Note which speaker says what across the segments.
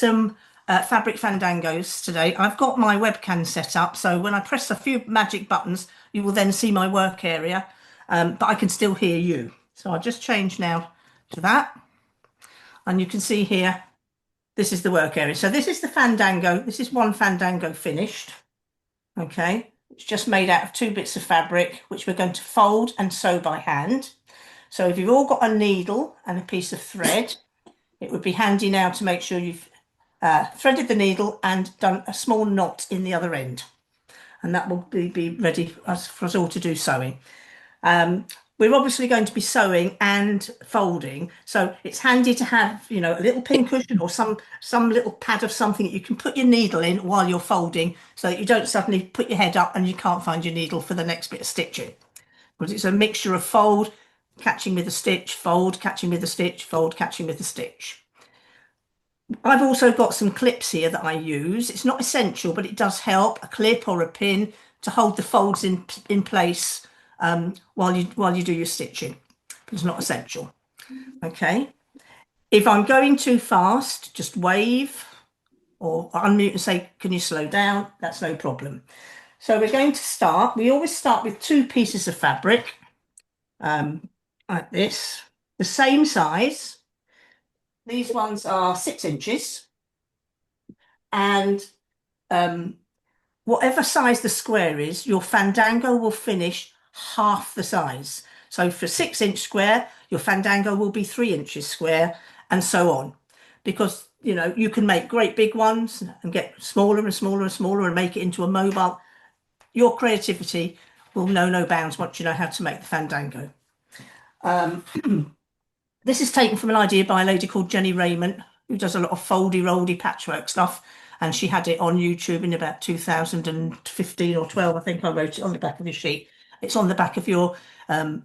Speaker 1: some Fabric Fandangos today. I've got my webcam set up, so when I press a few magic buttons, you will then see my work area, but I can still hear you. So I'll just change now to that. And you can see here, this is the work area. So this is the Fandango. This is one Fandango finished. Okay, it's just made out of 2 bits of fabric, which we're going to fold and sew by hand. So if you've all got a needle and a piece of thread, it would be handy now to make sure you've threaded the needle and done a small knot in the other end. And that will be ready for us all to do sewing. We're obviously going to be sewing and folding, so it's handy to have, you know, a little pin cushion or some little pad of something that you can put your needle in while you're folding, so that you don't suddenly put your head up and you can't find your needle for the next bit of stitching. Because it's a mixture of fold, catching with a stitch, fold, catching with a stitch, fold, catching with a stitch. I've also got some clips here that I use. It's not essential, but it does help, a clip or a pin to hold the folds in place while you do your stitching. But it's not essential. Okay. If I'm going too fast, just wave or unmute and say, can you slow down? That's no problem. So we're going to start. We always start with 2 pieces of fabric like this, the same size. These ones are 6 inches. And whatever size the square is, your Fandango will finish half the size. So for 6-inch square, your Fandango will be 3 inches square, and so on. Because, you know, you can make great big ones and get smaller and smaller and smaller and make it into a mobile. Your creativity will know no bounds once you know how to make the Fandango. This is taken from an idea by a lady called Jenny Raymond, who does a lot of foldy-roldy patchwork stuff. And she had it on YouTube in about 2015 or 12. I think I wrote it on the back of your sheet. It's on the back of your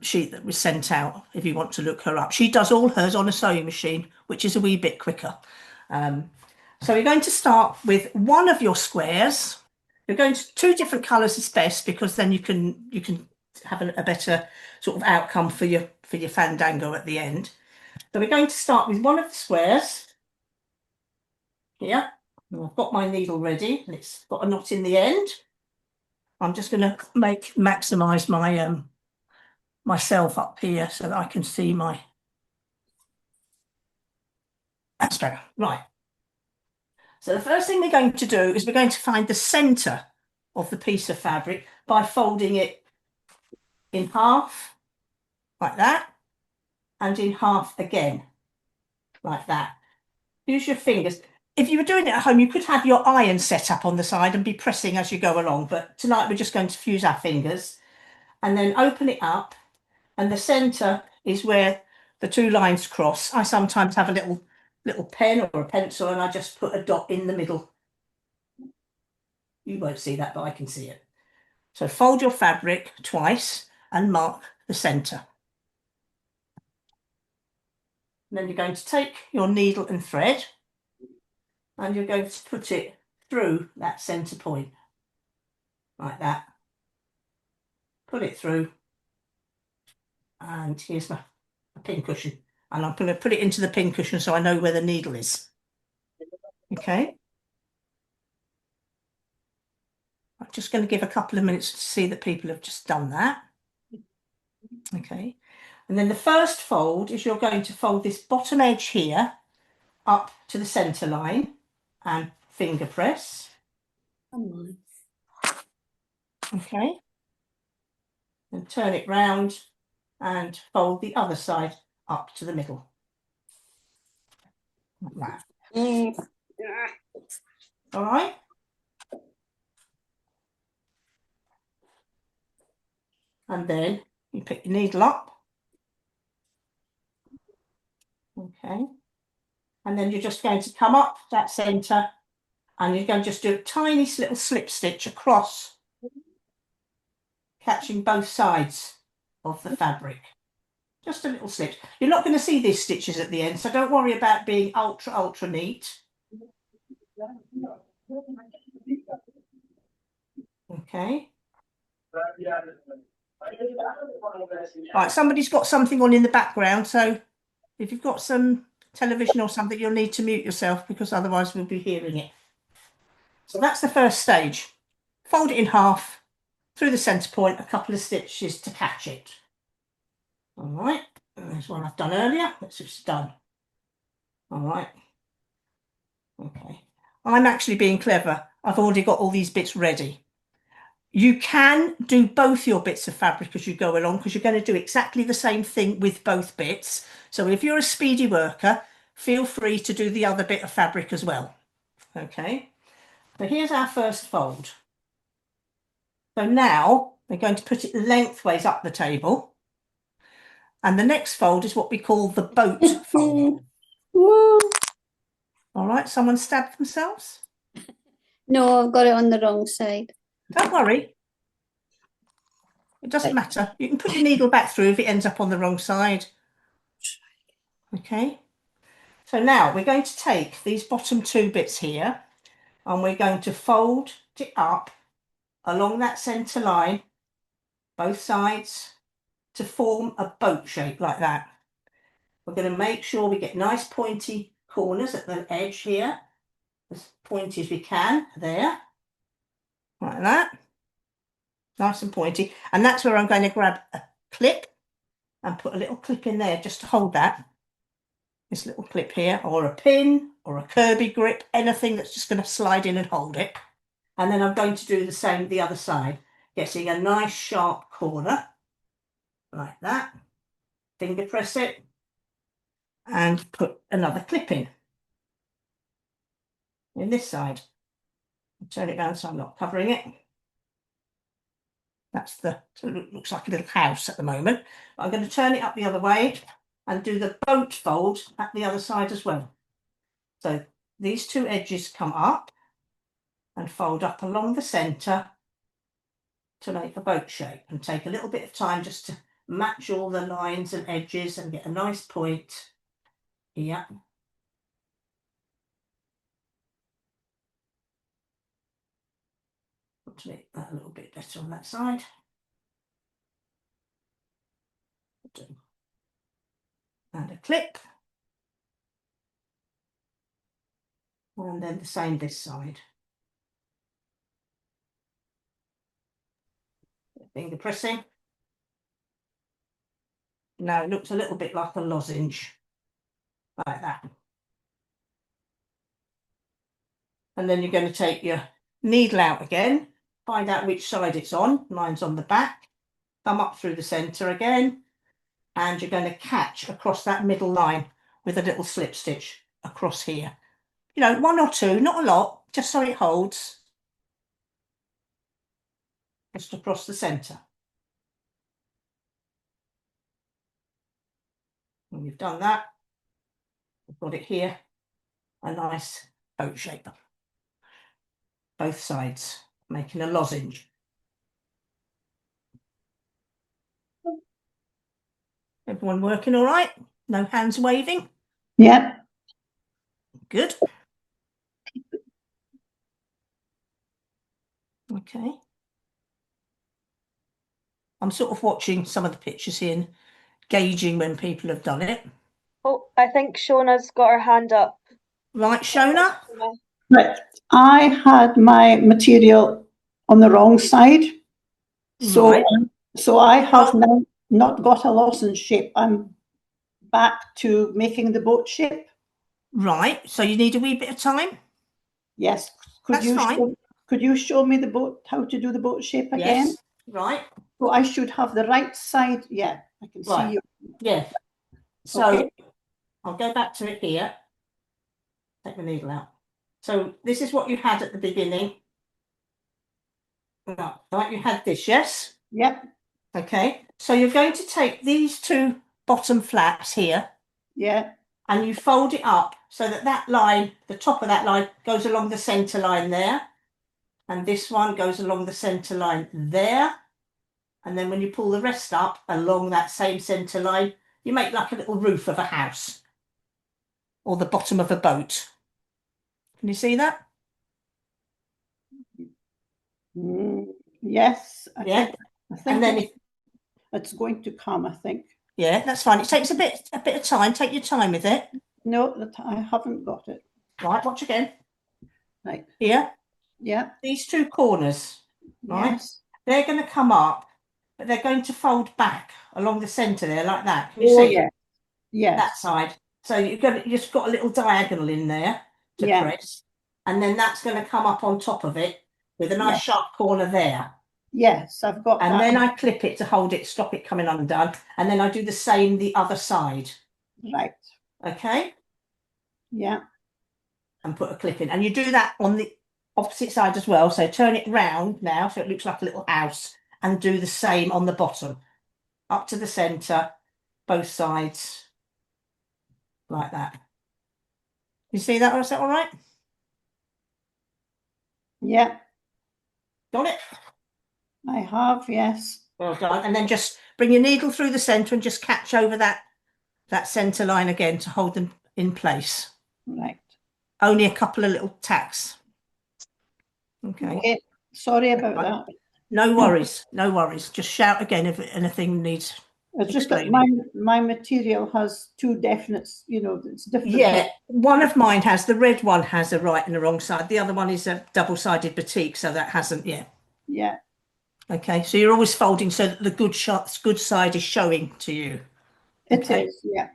Speaker 1: sheet that was sent out if you want to look her up. She does all hers on a sewing machine, which is a wee bit quicker. So we're going to start with one of your squares. You're going to 2 different colours is best, because then you can have a better sort of outcome for your Fandango at the end. So we're going to start with one of the squares here. I've got my needle ready and it's got a knot in the end. I'm just going to maximize my myself up here so that I can see my. That's better. Right. So the first thing we're going to do is we're going to find the center of the piece of fabric by folding it in half like that, and in half again like that. Use your fingers. If you were doing it at home, you could have your iron set up on the side and be pressing as you go along. But tonight we're just going to fuse our fingers and then open it up. And the centre is where the 2 lines cross. I sometimes have a little pen or a pencil and I just put a dot in the middle. You won't see that, but I can see it. So fold your fabric twice and mark the centre. And then you're going to take your needle and thread, and you're going to put it through that centre point, like that. Put it through, and here's my pin cushion. And I'm going to put it into the pin cushion so I know where the needle is. Okay. I'm just going to give a couple of minutes to see that people have just done that. Okay. And then the first fold is you're going to fold this bottom edge here up to the centre line and finger press. Okay. And turn it round and fold the other side up to the middle. Like that. All right. And then you pick your needle up. Okay. And then you're just going to come up that centre and you're going to just do a tiny little slip stitch across, catching both sides of the fabric. Just a little slip. You're not going to see these stitches at the end, so don't worry about being ultra neat. Okay. Right, somebody's got something on in the background, so if you've got some television or something, you'll need to mute yourself because otherwise we'll be hearing it. So that's the first stage. Fold it in half, through the centre point, a couple of stitches to catch it. All right, there's one I've done earlier. That's just done. All right. Okay. I'm actually being clever. I've already got all these bits ready. You can do both your bits of fabric as you go along because you're going to do exactly the same thing with both bits. So if you're a speedy worker, feel free to do the other bit of fabric as well. Okay. So here's our first fold. So now we're going to put it lengthways up the table. And the next fold is what we call the boat fold.
Speaker 2: Woo.
Speaker 1: All right, someone stabbed themselves?
Speaker 2: No, I've got it on the wrong side.
Speaker 1: Don't worry. It doesn't matter. You can put your needle back through if it ends up on the wrong side. Okay. So now we're going to take these bottom two bits here and we're going to fold it up along that centre line, both sides, to form a boat shape like that. We're going to make sure we get nice pointy corners at the edge here, as pointy as we can, there, like that. Nice and pointy. And that's where I'm going to grab a clip and put a little clip in there just to hold that. This little clip here, or a pin, or a Kirby grip, anything that's just going to slide in and hold it. And then I'm going to do the same the other side, getting a nice sharp corner, like that. Finger press it, and put another clip in this side. Turn it down so I'm not covering it. That's the, so it looks like a little house at the moment. I'm going to turn it up the other way and do the boat fold at the other side as well. So these two edges come up and fold up along the centre to make a boat shape, and take a little bit of time just to match all the lines and edges and get a nice point here. To make that a little bit better on that side. And a clip. And then the same this side. Finger pressing. Now it looks a little bit like a lozenge, like that. And then you're going to take your needle out again, find out which side it's on. Mine's on the back. Come up through the centre again, and you're going to catch across that middle line with a little slip stitch across here. You know, one or two, not a lot, just so it holds. Just across the centre. When you've done that, we've got it here, a nice boat shape. Both sides, making a lozenge. Everyone working all right? No hands waving?
Speaker 3: Yep.
Speaker 1: Good. Okay. I'm sort of watching some of the pictures here and gauging when people have done it.
Speaker 4: Oh, I think Shona's got her hand up.
Speaker 1: Right, Shona?
Speaker 3: Right. I had my material on the wrong side. So,
Speaker 1: Right.
Speaker 3: so I have now not got a lozenge shape. I'm back to making the boat shape.
Speaker 1: Right. So you need a wee bit of time?
Speaker 3: Yes.
Speaker 1: That's fine.
Speaker 3: Could you show me the boat, how to do the boat shape again?
Speaker 1: Yes. Right.
Speaker 3: So I should have the right side. Yeah, I can see you.
Speaker 1: Yeah. So
Speaker 3: Okay.
Speaker 1: I'll go back to it here. Take the needle out. So this is what you had at the beginning. Right, you had this, yes?
Speaker 3: Yep.
Speaker 1: Okay. So you're going to take these two bottom flaps here.
Speaker 3: Yeah.
Speaker 1: And you fold it up so that that line, the top of that line, goes along the centre line there. And this one goes along the centre line there. And then when you pull the rest up along that same centre line, you make like a little roof of a house or the bottom of a boat. Can you see that?
Speaker 3: Yes. I think
Speaker 1: and then
Speaker 3: it's going to come, I think.
Speaker 1: Yeah, that's fine. It takes a bit of time. Take your time with it.
Speaker 3: No, I haven't got it.
Speaker 1: Right, watch again.
Speaker 3: Right.
Speaker 1: Here,
Speaker 3: Yeah.
Speaker 1: these two corners, right?
Speaker 3: Yes.
Speaker 1: They're going to come up, but they're going to fold back along the centre there, like that. Can you
Speaker 3: Oh,
Speaker 1: see?
Speaker 3: yeah. Yes.
Speaker 1: That side. So you just got a little diagonal in there to
Speaker 3: Yeah.
Speaker 1: press, and then that's going to come up on top of it with a nice
Speaker 3: Yes.
Speaker 1: sharp corner there.
Speaker 3: Yes, I've got
Speaker 1: And
Speaker 3: that.
Speaker 1: then I clip it to hold it, stop it coming undone, and then I do the same the other side.
Speaker 3: Right.
Speaker 1: Okay,
Speaker 3: Yeah.
Speaker 1: and put a clip in, and you do that on the opposite side as well. So turn it round now, so it looks like a little house, and do the same on the bottom, up to the centre, both sides, like that. You see that? Or is that all right?
Speaker 3: Yeah,
Speaker 1: Got it?
Speaker 3: I have. Yes.
Speaker 1: Well done. And then just bring your needle through the centre and just catch over that centre line again to hold them in place.
Speaker 3: Right.
Speaker 1: Only a couple of little tacks. Okay.
Speaker 3: Okay. Sorry about
Speaker 1: Right.
Speaker 3: that.
Speaker 1: No worries. No worries. Just shout again if anything needs
Speaker 3: It's just that
Speaker 1: explaining.
Speaker 3: my material has two definite, it's different.
Speaker 1: Yeah, one of mine has, the red one has a right and a wrong side. The other one is a double-sided batik, so that hasn't yet.
Speaker 3: Yeah.
Speaker 1: Okay, so you're always folding so that the good side is showing to you.
Speaker 3: It
Speaker 1: Okay.
Speaker 3: is. Yeah.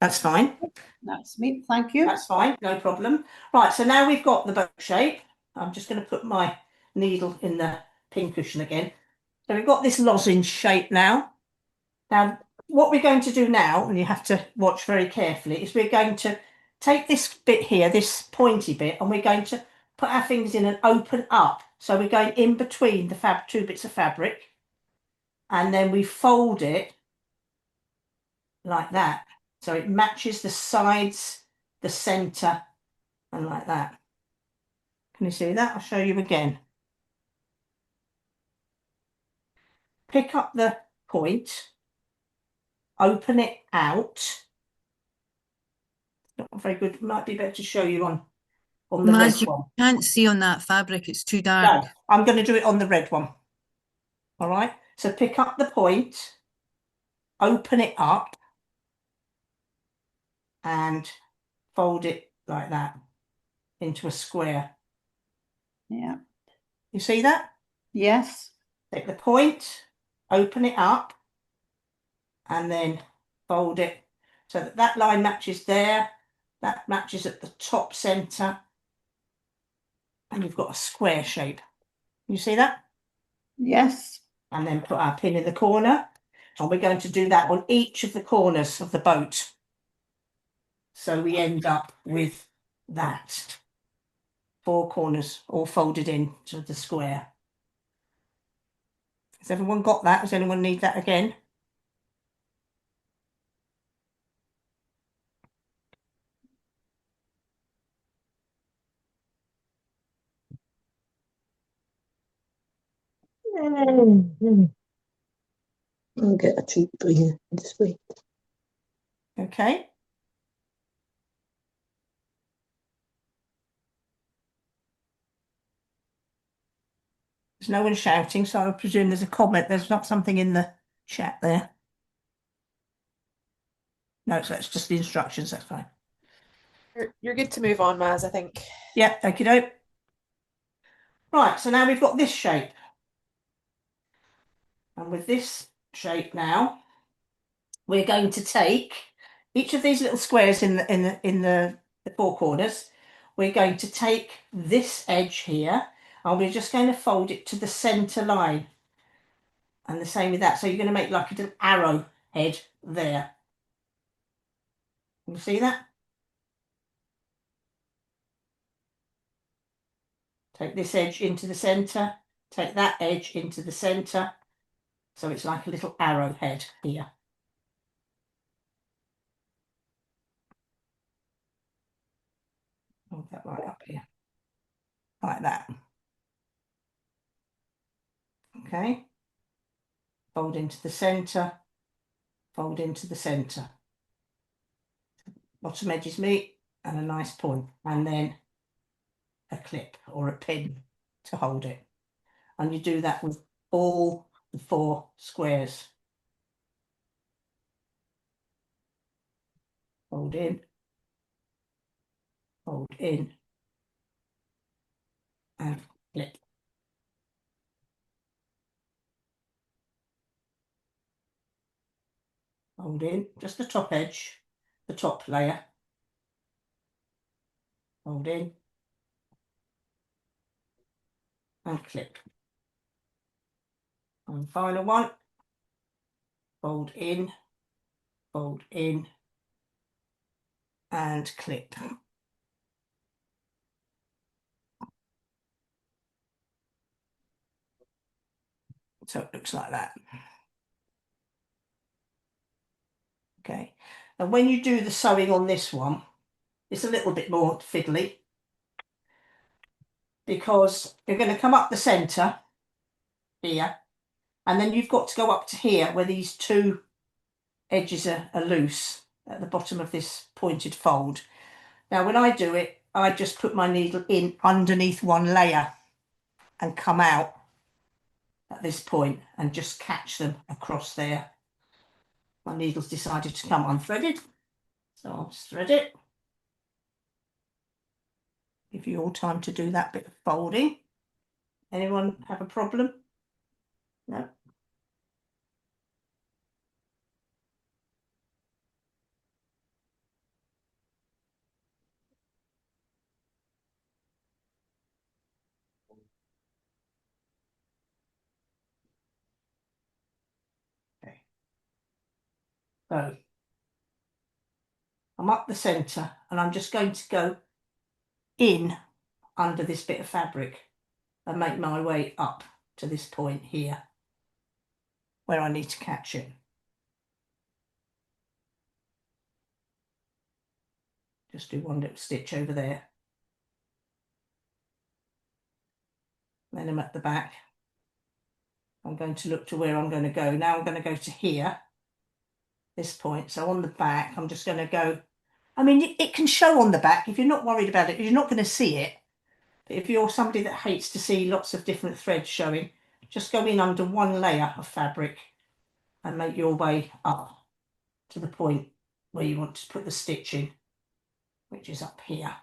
Speaker 1: That's fine.
Speaker 3: That's me. Thank you.
Speaker 1: That's fine, no problem. Right, so now we've got the boat shape. I'm just going to put my needle in the pin cushion again. So we've got this lozenge shape now. Now, what we're going to do now, and you have to watch very carefully, is we're going to take this bit here, this pointy bit, and we're going to put our fingers in and open up. So we're going in between the two bits of fabric, and then we fold it like that. So it matches the sides, the centre, and like that. Can you see that? I'll show you again. Pick up the point, open it out. Not very good. It might be better to show you on the red
Speaker 5: Maz, you
Speaker 1: one.
Speaker 5: can't see on that fabric, it's too dark.
Speaker 1: No, I'm going to do it on the red one. All right. So pick up the point, open it up, and fold it like that into a square.
Speaker 3: Yeah.
Speaker 1: You see that?
Speaker 3: Yes.
Speaker 1: Take the point, open it up, and then fold it so that that line matches there. That matches at the top centre, and you've got a square shape. You see that?
Speaker 3: Yes.
Speaker 1: And then put our pin in the corner, and we're going to do that on each of the corners of the boat. So we end up with that. 4 corners all folded into the square. Has everyone got that? Does anyone need that again?
Speaker 6: I'll get a treat for you this week.
Speaker 1: Okay. There's no one shouting, so I presume there's a comment. There's not something in the chat there. No, so it's just the instructions. That's fine.
Speaker 7: You're good to move on, Maz, I think.
Speaker 1: Yeah, okie doke. Right, so now we've got this shape. And with this shape now, we're going to take each of these little squares in the 4 corners. We're going to take this edge here, and we're just going to fold it to the centre line. And the same with that. So you're going to make like a little arrow head there. Can you see that? Take this edge into the centre, take that edge into the centre. So it's like a little arrowhead here. Hold that right up here. Like that. Okay. Fold into the centre, fold into the centre. Bottom edges meet and a nice point, and then a clip or a pin to hold it. And you do that with all the 4 squares. Fold in, fold in and flip. Fold in just the top edge, the top layer. Fold in and clip. And final one, fold in and clip. So it looks like that. Okay, and when you do the sewing on this one, it's a little bit more fiddly because you're going to come up the centre here, and then you've got to go up to here where these two edges are loose at the bottom of this pointed fold. Now when I do it, I just put my needle in underneath one layer and come out at this point and just catch them across there. My needle's decided to come unthreaded, so I'll just thread it. Give you all time to do that bit of folding. Anyone have a problem? No. Okay. So I'm up the centre and I'm just going to go in under this bit of fabric and make my way up to this point here where I need to catch it. Just do one little stitch over there. Then I'm at the back. I'm going to look to where I'm going to go. Now I'm going to go to here, this point. So on the back, I'm just going to go. I mean, it can show on the back if you're not worried about it. You're not going to see it. But if you're somebody that hates to see lots of different threads showing, just go in under one layer of fabric and make your way up to the point where you want to put the stitch in, which is up here.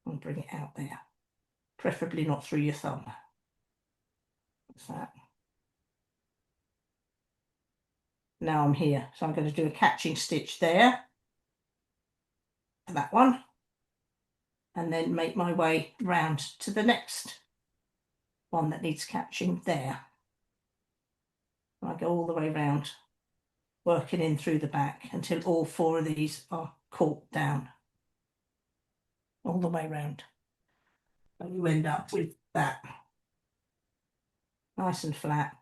Speaker 1: And bring it out there. Preferably not through your thumb. That's that. Now I'm here, so I'm going to do a catching stitch there, that one, and then make my way round to the next one that needs catching there. I go all the way round, working in through the back until all four of these are caught down, all the way round. And you end up with that, nice and flat,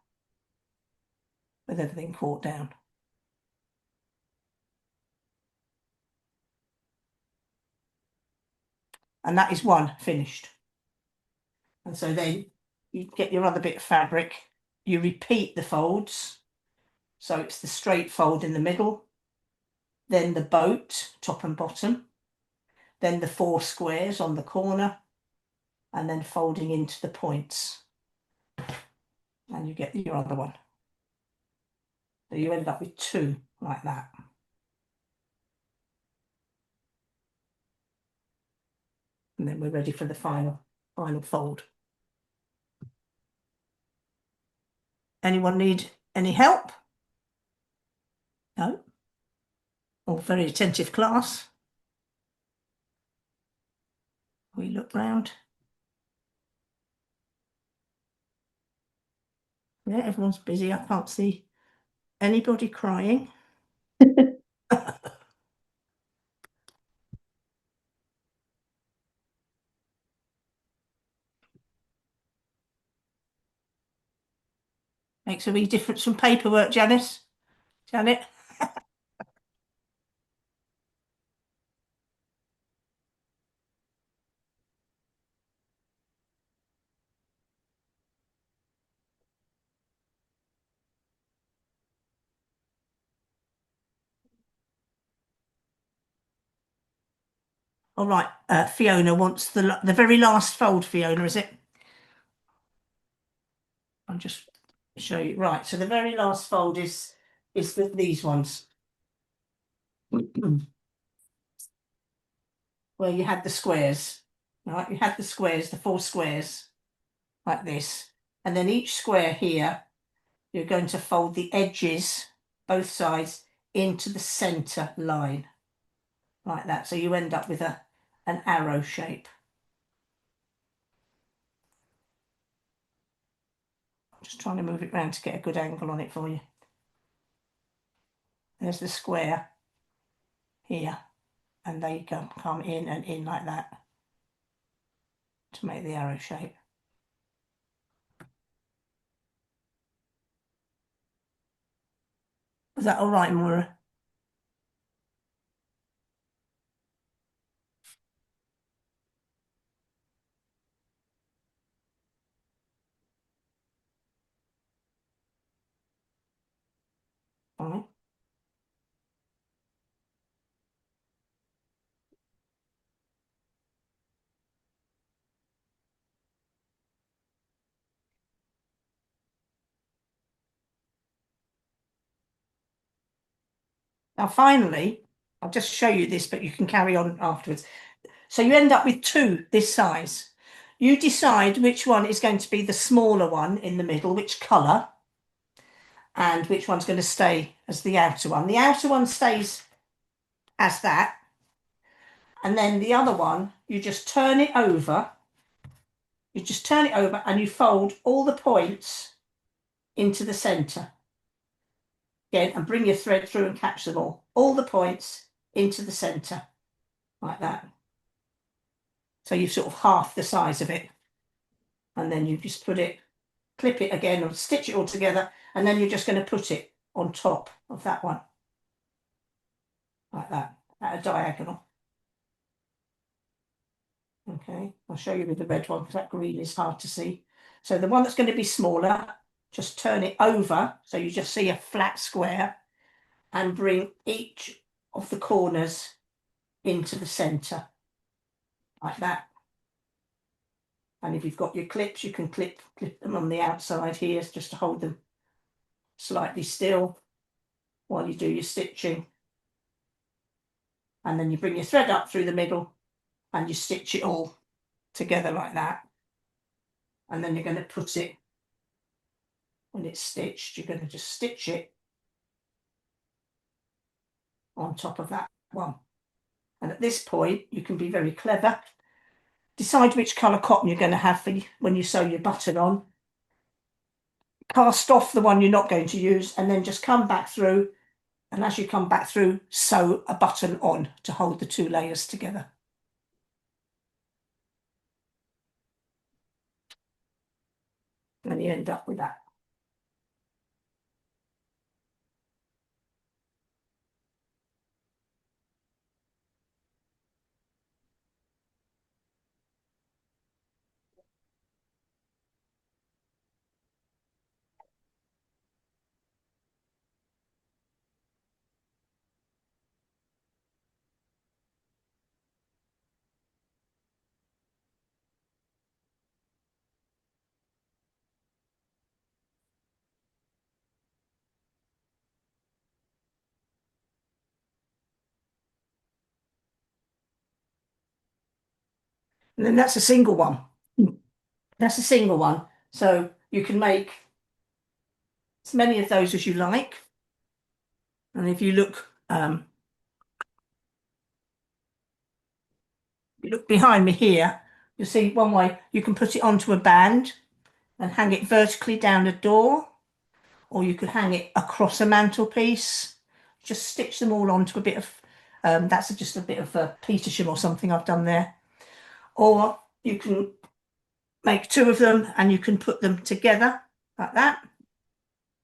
Speaker 1: with everything caught down. And that is one finished. And so then you get your other bit of fabric, you repeat the folds. So it's the straight fold in the middle, then the boat, top and bottom, then the 4 squares on the corner, and then folding into the points. And you get your other one. So you end up with 2 like that. And then we're ready for the final fold. Anyone need any help? No? All very attentive class. We look round. Yeah, everyone's busy. I can't see anybody crying. Makes a wee difference from paperwork, Janice. Janet? All right, Fiona wants the very last fold, Fiona, is it? I'll just show you. Right, so the very last fold is these ones. where you had the squares, right? You had the squares, the 4 squares, like this. And then each square here, you're going to fold the edges, both sides, into the centre line, like that. So you end up with an arrow shape. I'm just trying to move it around to get a good angle on it for you. There's the square here, and they come in and in like that to make the arrow shape. Is that all right, Maura? All right. Now, finally, I'll just show you this, but you can carry on afterwards. So you end up with 2 this size. You decide which one is going to be the smaller one in the middle, which colour, and which one's going to stay as the outer one. The outer one stays as that. And then the other one, you just turn it over. You just turn it over and you fold all the points into the centre. Again, and bring your thread through and catch them all. All the points into the centre, like that. So you've sort of half the size of it. And then you just put it, clip it again or stitch it all together. And then you're just going to put it on top of that one. Like that, at a diagonal. Okay, I'll show you with the red one because that green is hard to see. So the one that's going to be smaller, just turn it over so you just see a flat square and bring each of the corners into the centre, like that. And if you've got your clips, you can clip them on the outside here just to hold them slightly still while you do your stitching. And then you bring your thread up through the middle and you stitch it all together like that. And then you're going to put it, when it's stitched, you're going to just stitch it on top of that one. And at this point, you can be very clever. Decide which colour cotton you're going to have for when you sew your button on. Cast off the one you're not going to use and then just come back through. And as you come back through, sew a button on to hold the 2 layers together. And you end up with that. And then that's a single one. That's a single one. So you can make as many of those as you like. And if you look behind me here, you'll see one way you can put it onto a band and hang it vertically down a door, or you could hang it across a mantelpiece. Just stitch them all onto a bit of, that's just a bit of a Petersham or something I've done there. Or you can make 2 of them and you can put them together like that,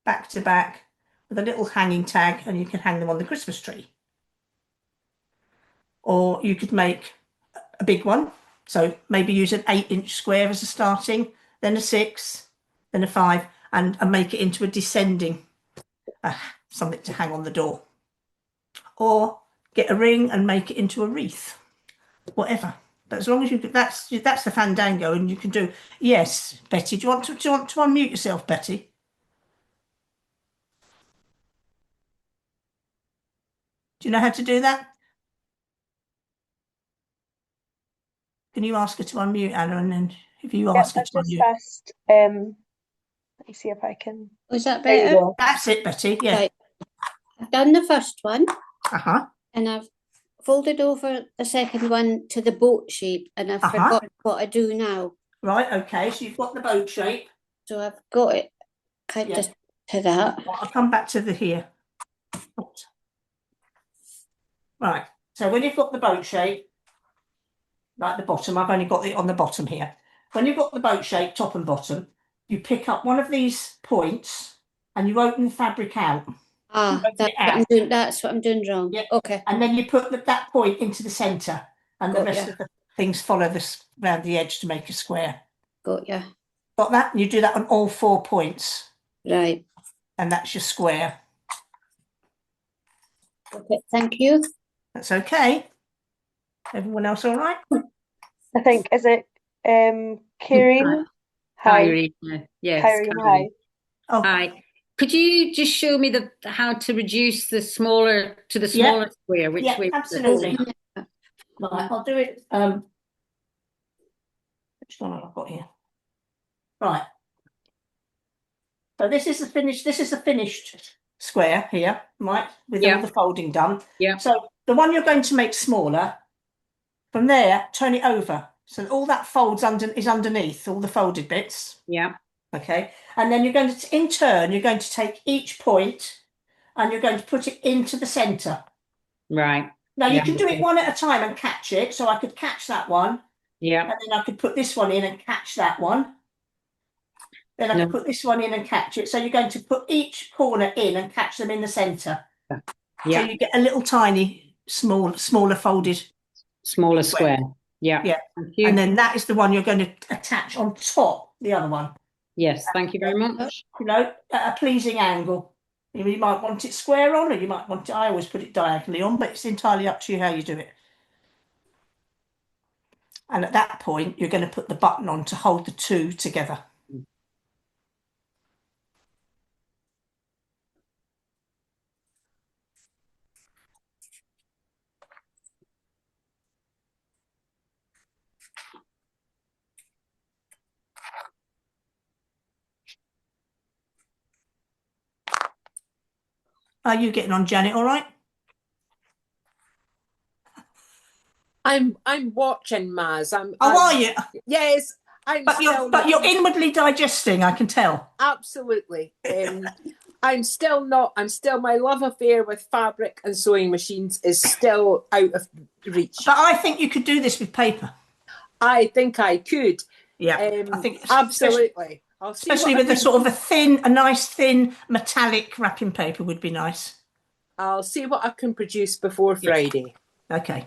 Speaker 1: back to back, with a little hanging tag, and you can hang them on the Christmas tree. Or you could make a big one. So maybe use an 8-inch square as a starting, then a 6, then a 5, and make it into a descending, something to hang on the door. Or get a ring and make it into a wreath, whatever. But as long as you that's the fandango, and you can do. Yes, Betty, do you want to unmute yourself, Betty? Do you know how to do that? can you ask her to unmute, Anna? And then if you
Speaker 4: Yep,
Speaker 1: ask her
Speaker 4: I've
Speaker 1: to
Speaker 4: just
Speaker 1: unmute.
Speaker 4: asked. Let me see if I can.
Speaker 2: Was that
Speaker 4: There you
Speaker 2: better?
Speaker 4: go.
Speaker 1: That's it, Betty. Yeah.
Speaker 2: Right. I've done the first one
Speaker 1: Uh-huh.
Speaker 2: and I've folded over the second one to the boat shape and I've
Speaker 1: Uh-huh.
Speaker 2: forgotten what I do now.
Speaker 1: Right, okay. So you've got the boat shape.
Speaker 2: So I've got it kind
Speaker 1: Yeah.
Speaker 2: of to that.
Speaker 1: Right, I'll come back to the here. Oops. Right. So when you've got the boat shape, like the bottom, I've only got it on the bottom here. When you've got the boat shape, top and bottom, you pick up one of these points and you open the fabric out.
Speaker 2: Ah,
Speaker 1: Open
Speaker 2: that's
Speaker 1: it
Speaker 2: what I'm
Speaker 1: out.
Speaker 2: doing. That's what I'm doing wrong.
Speaker 1: Yeah.
Speaker 2: Okay.
Speaker 1: And then you put that point into the centre, and the
Speaker 2: Got
Speaker 1: rest
Speaker 2: ya.
Speaker 1: of the things follow this round the edge to make a square.
Speaker 2: Got ya.
Speaker 1: Got that? And you do that on all 4 points,
Speaker 2: Right.
Speaker 1: and that's your square.
Speaker 2: Okay. Thank you.
Speaker 1: That's okay. Everyone else all right?
Speaker 4: I think, is it Kieran? Hi.
Speaker 8: Irene, yes,
Speaker 4: Kieran, hi.
Speaker 8: Irene.
Speaker 1: Oh,
Speaker 8: Hi. Could you just show me how to reduce the smaller to the
Speaker 1: Yeah.
Speaker 8: smaller square? Which
Speaker 1: yeah,
Speaker 8: way?
Speaker 1: absolutely. Right, I'll do it. Which one have I got here? Right. So this is the finished. This is the finished square here, right, with
Speaker 8: Yeah.
Speaker 1: all the folding done.
Speaker 8: Yeah.
Speaker 1: So the one you're going to make smaller, from there, turn it over. So that all that folds is underneath, all the folded bits.
Speaker 8: Yeah.
Speaker 1: Okay. And then you're going to, in turn, you're going to take each point and you're going to put it into the centre.
Speaker 8: Right.
Speaker 1: Now you
Speaker 8: Yeah,
Speaker 1: can do
Speaker 8: okay.
Speaker 1: it one at a time and catch it. So I could catch that one,
Speaker 8: Yeah.
Speaker 1: and then I could put this one in and catch that one. Then I
Speaker 8: No.
Speaker 1: could put this one in and catch it. So you're going to put each corner in and catch them in the centre. So
Speaker 8: Yeah.
Speaker 1: you get a little tiny, smaller folded.
Speaker 8: Smaller square. Yeah.
Speaker 1: Yeah.
Speaker 8: Thank you.
Speaker 1: And then that is the one you're going to attach on top, the other one.
Speaker 8: Yes. Thank you very much.
Speaker 1: You know, at a pleasing angle. You might want it square on, or you might want it, I always put it diagonally on, but it's entirely up to you how you do it. And at that point, you're going to put the button on to hold the two together. Are you getting on, Janet? All right?
Speaker 9: I'm watching Maz.
Speaker 1: Are you?
Speaker 9: Yes,
Speaker 1: But you're inwardly digesting, I can tell.
Speaker 9: absolutely. I'm still my love affair with fabric and sewing machines is still out of reach.
Speaker 1: But I think you could do this with paper.
Speaker 9: I think I could.
Speaker 1: Yeah, I think
Speaker 9: absolutely.
Speaker 1: Especially with a nice thin metallic wrapping paper would be nice.
Speaker 9: I'll see what I can produce before Friday.
Speaker 1: Okay.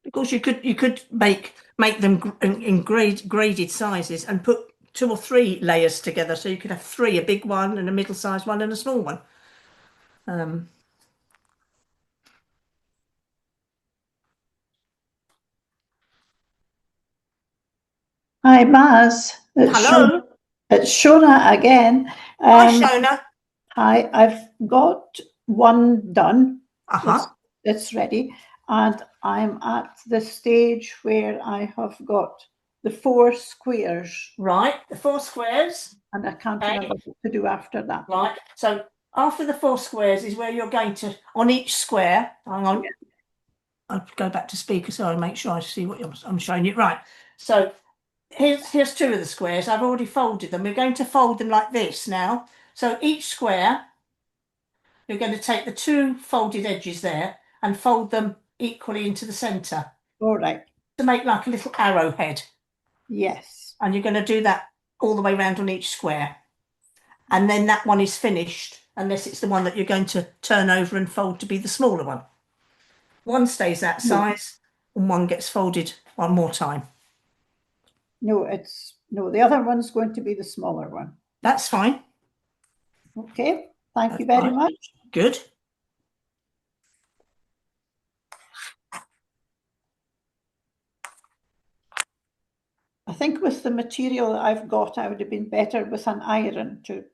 Speaker 1: Of course, you could make them in graded sizes and put 2 or 3 layers together, so you could have 3: a big one and a middle-sized one and a small one.
Speaker 3: Hi, Maz.
Speaker 1: Hello.
Speaker 3: It's Shona again.
Speaker 1: Hi, Shona.
Speaker 3: Hi, I've got one done.
Speaker 1: Uh-huh.
Speaker 3: It's ready. And I'm at the stage where I have got the 4 squares.
Speaker 1: Right, the 4 squares.
Speaker 3: And I can't remember what to do after that.
Speaker 1: Right, so after the 4 squares is where you're going to, on each square, hang on, I'll go back to speaker so I make sure I see what I'm showing you. Right, so here's two of the squares. I've already folded them. We're going to fold them like this now. So each square, you're going to take the two folded edges there and fold them equally into the centre
Speaker 3: All right.
Speaker 1: to make like a little arrowhead.
Speaker 3: Yes.
Speaker 1: And you're going to do that all the way around on each square. And then that one is finished, unless it's the one that you're going to turn over and fold to be the smaller one. One stays that size and one gets folded one more time.
Speaker 3: No, the other one's going to be the smaller one.
Speaker 1: That's fine.
Speaker 3: Okay. Thank you
Speaker 1: That's
Speaker 3: very
Speaker 1: fine.
Speaker 3: much.
Speaker 1: Good.
Speaker 3: I think with the material that I've got, I would have been better with an iron to.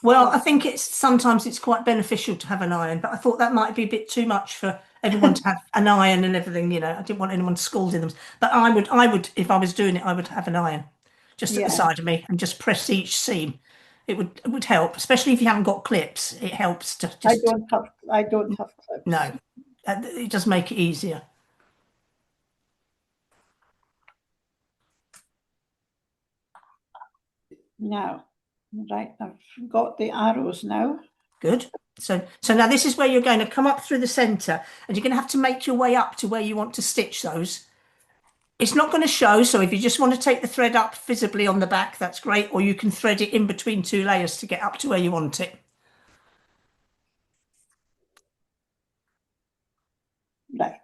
Speaker 1: Well, I think sometimes it's quite beneficial to have an iron, but I thought that might be a bit too much for everyone to have an iron and everything. You know, I didn't want anyone scalding them. But I would, if I was doing it, I would have an iron just at the side of me and just press each seam. It would help, especially if you haven't got clips. It helps to just.
Speaker 3: I don't have clips.
Speaker 1: No, it does make it easier.
Speaker 3: Now, right, I've got the arrows now.
Speaker 1: Good. So now this is where you're going to come up through the centre, and you're going to have to make your way up to where you want to stitch those. It's not going to show, so if you just want to take the thread up visibly on the back, that's great, or you can thread it in between two layers to get up to where you want it.
Speaker 3: Right.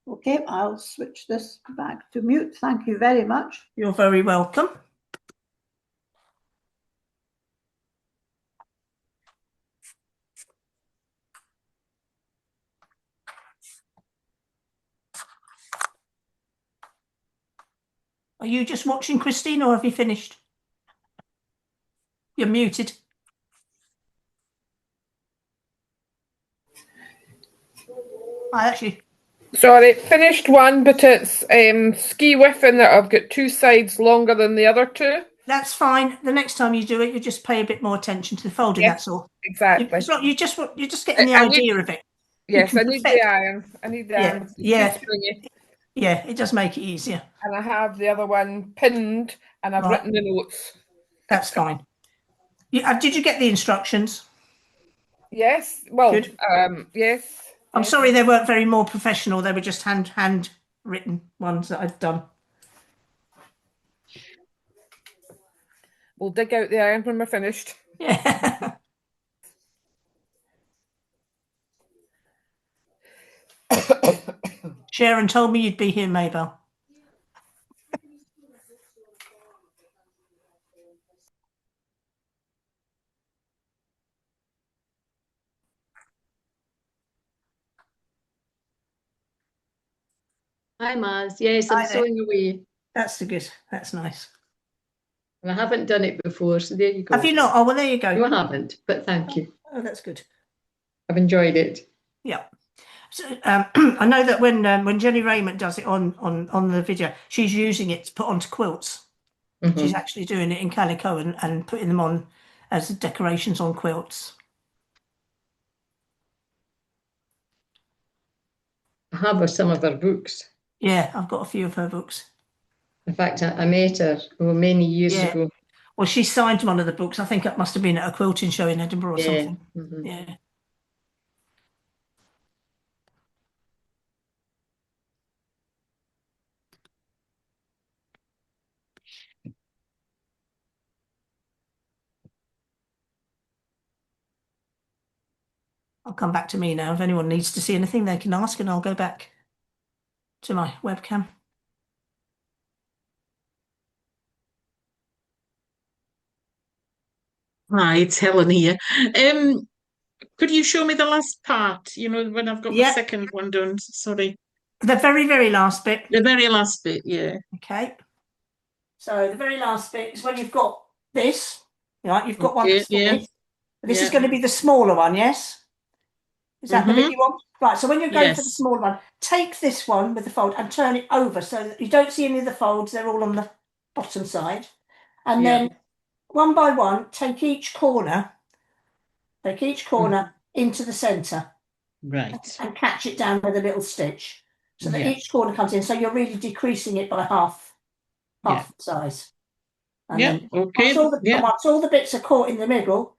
Speaker 3: Okay, I'll switch this back to mute. Thank you very much.
Speaker 1: You're very welcome. Are you just watching, Christine, or have you finished? You're muted. I actually.
Speaker 9: Sorry, finished one, but it's ski whiffing that I've got two sides longer than the other two.
Speaker 1: That's fine. The next time you do it, you just pay a bit more attention to the folding.
Speaker 9: Yes,
Speaker 1: that's all.
Speaker 9: exactly.
Speaker 1: You're just getting the idea of it.
Speaker 9: Yes, I need the iron. I need the iron.
Speaker 1: Yeah. Yeah, it does make it easier.
Speaker 9: And I have the other one pinned, and I've written the notes.
Speaker 1: That's fine. Did you get the instructions?
Speaker 9: Yes. Well,
Speaker 1: good.
Speaker 9: Yes.
Speaker 1: I'm sorry they weren't very more professional. They were just hand written ones that I'd done.
Speaker 9: We'll dig out the iron when we're finished.
Speaker 1: Yeah. Sharon told me you'd be here, Mabel.
Speaker 10: Hi, Maz. Yes, I'm sewing away.
Speaker 1: That's good. That's nice.
Speaker 10: And I haven't done it before, so there you go.
Speaker 1: Have you not? Oh, well, there you go.
Speaker 10: No, I haven't, but thank you.
Speaker 1: Oh, that's good.
Speaker 10: I've enjoyed it.
Speaker 1: Yeah. So, I know that when Jenny Raymond does it on the video, she's using it to put onto quilts. Mm-hmm. She's actually doing it in calico and putting them on as decorations on quilts.
Speaker 10: I have some of her books.
Speaker 1: Yeah, I've got a few of her books.
Speaker 10: In fact, I met her many years ago.
Speaker 1: Well, she signed one of the books. I think it must have been at a quilting show in Edinburgh or something. Mm-hmm. Yeah. I'll come back to me now. If anyone needs to see anything, they can ask, and I'll go back to my webcam.
Speaker 6: Hi, it's Helen here. Could you show me the last part? You know, when I've got the second one done. Sorry.
Speaker 1: The very, very last bit.
Speaker 6: The very last bit, yeah.
Speaker 1: Okay. So the very last bit is when you've got this. Right, you've got one that's this. This is going to be the smaller one, yes? Is that the bit you want? Right, so when you're going for the smaller one, take this one with the fold and turn it over so that you don't see any of the folds. They're all on the bottom side. And then one by one, take each corner into the centre.
Speaker 6: Right.
Speaker 1: And catch it down with a little stitch so that each corner comes in. So you're really decreasing it by half. half the size. And
Speaker 6: Yeah,
Speaker 1: then
Speaker 6: okay,
Speaker 1: once all the bits are caught in the middle,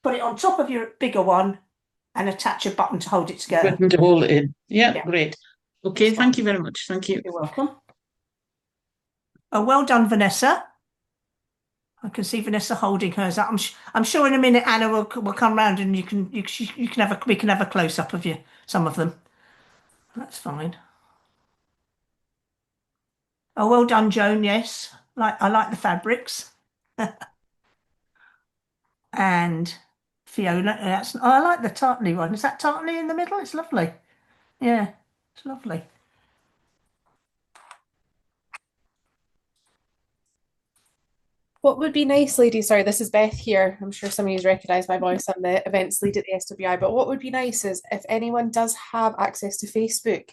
Speaker 1: put it on top of your bigger one and attach a button to hold it together.
Speaker 6: button to hold it in. Yeah,
Speaker 1: Yeah.
Speaker 6: great. Okay,
Speaker 1: That's
Speaker 6: thank
Speaker 1: fine.
Speaker 6: you very much. Thank you.
Speaker 1: You're welcome. Oh, well done, Vanessa. I can see Vanessa holding hers up. I'm sure in a minute Anna will come round and we can have a close up of some of them. That's fine. Oh, well done, Joan. Yes, I like the fabrics. And Fiona, I like the tartany one. Is that tartany in the middle? It's lovely. Yeah, it's lovely.
Speaker 7: What would be nice, ladies, sorry, this is Beth here. I'm sure some of you recognise my voice. I'm the events lead at the SWI. But what would be nice is if anyone does have access to Facebook,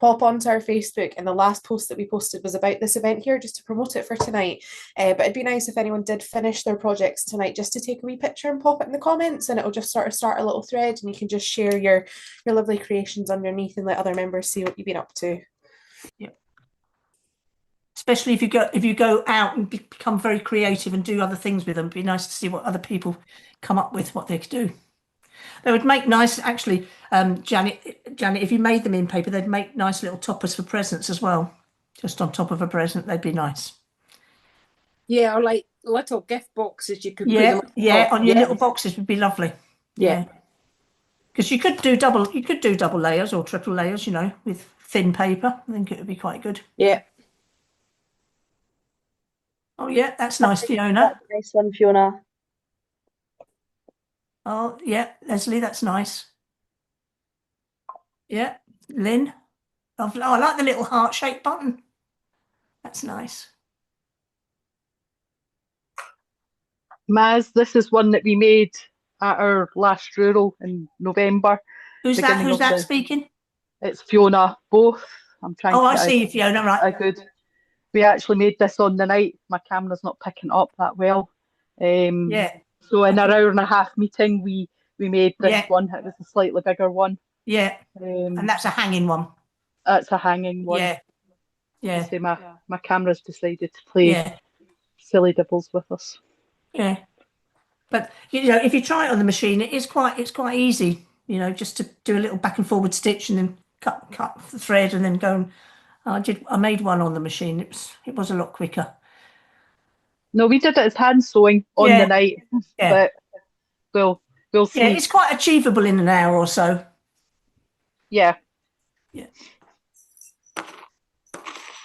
Speaker 7: pop onto our Facebook. And the last post that we posted was about this event here, just to promote it for tonight. But it'd be nice if anyone did finish their projects tonight, just to take a wee picture and pop it in the comments, and it'll just sort of start a little thread, and you can just share your lovely creations underneath and let other members see what you've been up to.
Speaker 1: Yep. Especially if you go out and become very creative and do other things with them. It'd be nice to see what other people come up with, what they could do. They would make nice, actually, Janet, if you made them in paper, they'd make nice little toppers for presents as well. Just on top of a present, they'd be nice.
Speaker 9: Yeah, or like little gift boxes you could put
Speaker 1: Yeah,
Speaker 9: them
Speaker 1: on your little boxes would be lovely. Yeah. Because you could do double layers or triple layers, with thin paper. I think it would be quite good.
Speaker 9: Yeah.
Speaker 1: Oh yeah, that's nice, Fiona.
Speaker 4: That's a nice one, Fiona.
Speaker 1: Oh yeah, Leslie, that's nice. Yeah, Lynn. Lovely. Oh, I like the little heart-shaped button. That's nice.
Speaker 11: Maz, this is one that we made at our last rural in November.
Speaker 1: Who's that speaking?
Speaker 11: It's Fiona, both. I'm trying to
Speaker 1: I see Fiona, right.
Speaker 11: We actually made this on the night. My camera's not picking it up that well.
Speaker 1: Yeah.
Speaker 11: So in an hour and a half meeting, we made this one. It was a slightly bigger one.
Speaker 1: Yeah. And that's a hanging one.
Speaker 11: That's a hanging one.
Speaker 1: Yeah. Yeah.
Speaker 11: See, my camera's decided to play silly dibbles with us.
Speaker 1: Yeah. But if you try it on the machine, it's quite easy. Just to do a little back and forward stitch and then cut the thread and then go. And I made one on the machine. It was a lot quicker.
Speaker 11: No, we did it as hand sewing on the night.
Speaker 1: Yeah.
Speaker 11: But we'll see.
Speaker 1: Yeah, it's quite achievable in an hour or so.
Speaker 11: Yeah.
Speaker 1: Yeah.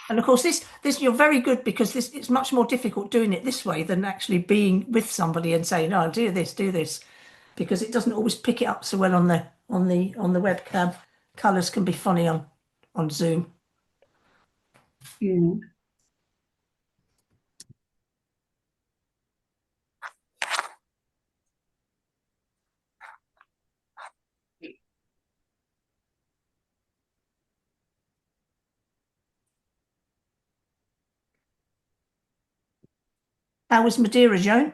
Speaker 1: And of course, this you're very good, because it's much more difficult doing it this way than actually being with somebody and saying, "Oh, do this," because it doesn't always pick it up so well on the webcam. Colours can be funny on Zoom.
Speaker 3: Mm.
Speaker 1: How was Madeira, Joan?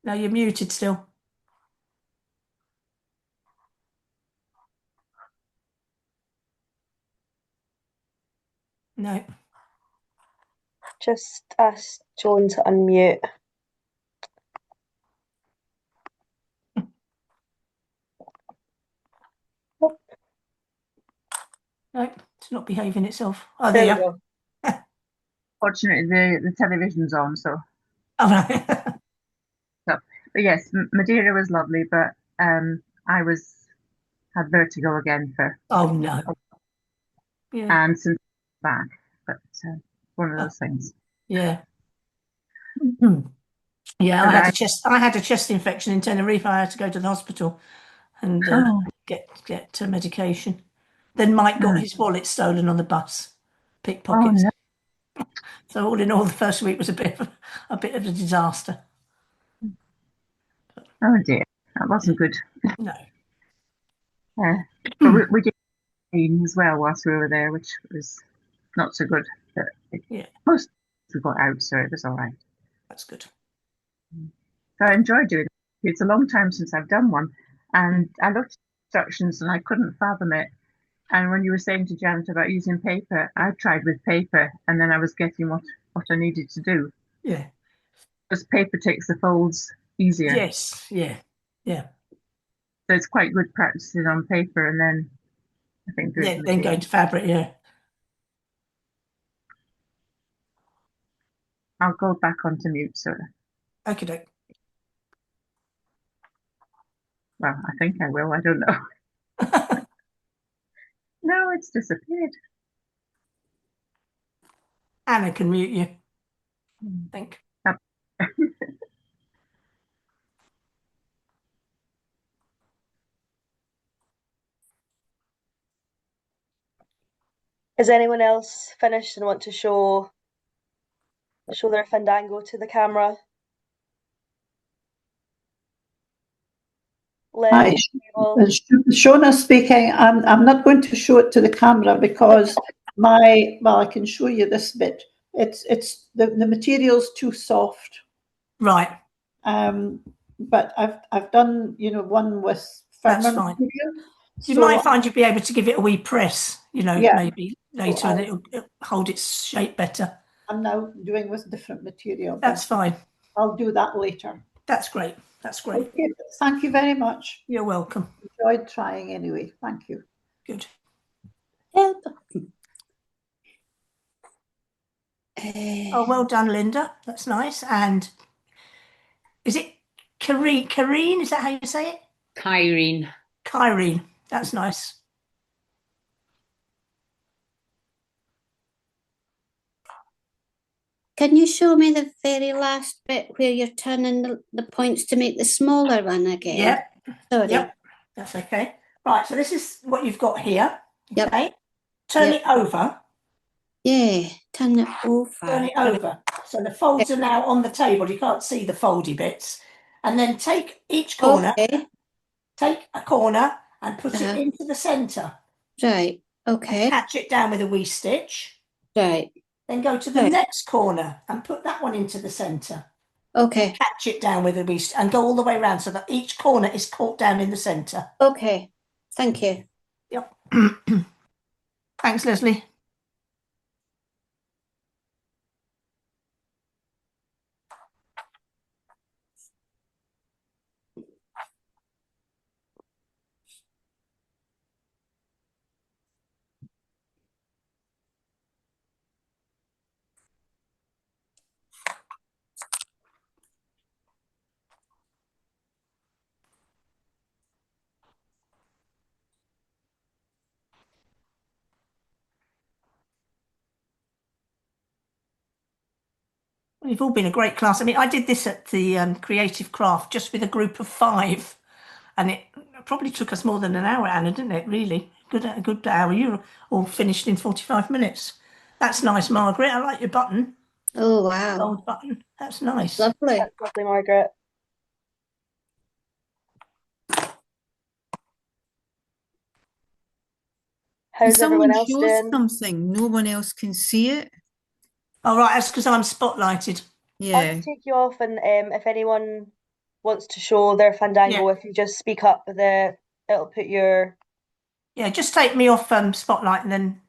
Speaker 1: No, you're muted still. No.
Speaker 4: Just ask Joan to unmute.
Speaker 1: No, it's not behaving itself. Oh, there you go.
Speaker 12: Fortunately, the television's on, so.
Speaker 1: Oh, right.
Speaker 12: But yes, Madeira was lovely, but I had vertigo again for.
Speaker 1: Oh no. Yeah.
Speaker 12: And some back, but one of those things.
Speaker 1: Yeah. Yeah, I had a chest infection in Tenerife. I had to go to the hospital and get medication. Then Mike got his wallet stolen on the bus, pickpockets.
Speaker 12: Oh, no.
Speaker 1: So all in all, the first week was a bit of a disaster.
Speaker 12: Oh dear, that wasn't good.
Speaker 1: No.
Speaker 12: But we did as well whilst we were there, which was not so good. But most we got out, so it was all right.
Speaker 1: That's good.
Speaker 12: So I enjoyed doing it. It's a long time since I've done one, and I looked at instructions and I couldn't fathom it. And when you were saying to Janet about using paper, I tried with paper and then I was getting what I needed to do.
Speaker 1: Yeah.
Speaker 12: Because paper takes the folds easier.
Speaker 1: Yes. Yeah. Yeah.
Speaker 12: So it's quite good practicing on paper and then I think do it
Speaker 1: Yeah. Then go into fabric. Yeah.
Speaker 12: I'll go back onto mute, so.
Speaker 1: Okay.
Speaker 12: Well, I think I will. I don't know. No, it's disappeared.
Speaker 1: Anna can mute you. I think.
Speaker 12: Yep.
Speaker 4: Is anyone else finished and want to show their fandango to the camera?
Speaker 3: Hi,
Speaker 4: Liz,
Speaker 3: Shona speaking. I'm not going to show it to the camera because I can show you this bit. It's the material's too soft.
Speaker 1: Right.
Speaker 3: But I've done, one with firmer
Speaker 1: That's fine.
Speaker 3: material.
Speaker 1: You
Speaker 3: So
Speaker 1: might find you'd be able to give it a wee press,
Speaker 3: Yeah.
Speaker 1: maybe later, and it'll hold its shape better.
Speaker 3: I'm now doing with different material. but
Speaker 1: That's fine.
Speaker 3: I'll do that later.
Speaker 1: That's great. That's great.
Speaker 3: Okay, thank you very much.
Speaker 1: You're welcome.
Speaker 3: Enjoyed trying anyway. Thank you.
Speaker 1: Good.
Speaker 2: Help.
Speaker 1: Oh, well done, Linda. That's nice. And is it Kareen? Is that how you say it?
Speaker 8: Kyrene.
Speaker 1: Kyrene. That's nice.
Speaker 2: Can you show me the very last bit where you're turning the points to make the smaller one again?
Speaker 1: Yep.
Speaker 2: Sorry.
Speaker 1: Yep. That's okay. Right. So this is what you've got here.
Speaker 2: Yep.
Speaker 1: Okay. Turn
Speaker 2: Yep.
Speaker 1: it over.
Speaker 2: Yeah, turn it over.
Speaker 1: Turn it over. So the folds are now on the table. You can't see the foldy bits. And then take each corner.
Speaker 2: Okay.
Speaker 1: Take a corner and put
Speaker 2: Uh-huh.
Speaker 1: it into the centre.
Speaker 2: Right. Okay.
Speaker 1: And catch it down with a wee stitch.
Speaker 2: Right.
Speaker 1: Then go to the
Speaker 2: Right.
Speaker 1: next corner and put that one into the centre.
Speaker 2: Okay.
Speaker 1: Catch it down with a wee and go all the way around so that each corner is caught down in the centre.
Speaker 2: Okay. Thank you.
Speaker 1: Yep. Thanks, Leslie. Well, you've all been a great class. I mean, I did this at the Creative Craft just with a group of 5, and it probably took us more than an hour, Anna, didn't it? Really, a good hour. You all finished in 45 minutes. That's nice, Margaret. I like your button.
Speaker 2: Oh wow,
Speaker 1: Gold button. That's nice.
Speaker 2: lovely.
Speaker 4: That's lovely, Margaret. How's
Speaker 5: If
Speaker 4: everyone
Speaker 5: someone
Speaker 4: else
Speaker 5: shows
Speaker 4: doing?
Speaker 5: something, no one else can see it.
Speaker 1: All right, that's because I'm spotlighted.
Speaker 4: I'll
Speaker 5: Yeah.
Speaker 4: just take you off, and if anyone wants to show their fandango, if you just speak up, it'll put your.
Speaker 1: Yeah, just take me off spotlight, and then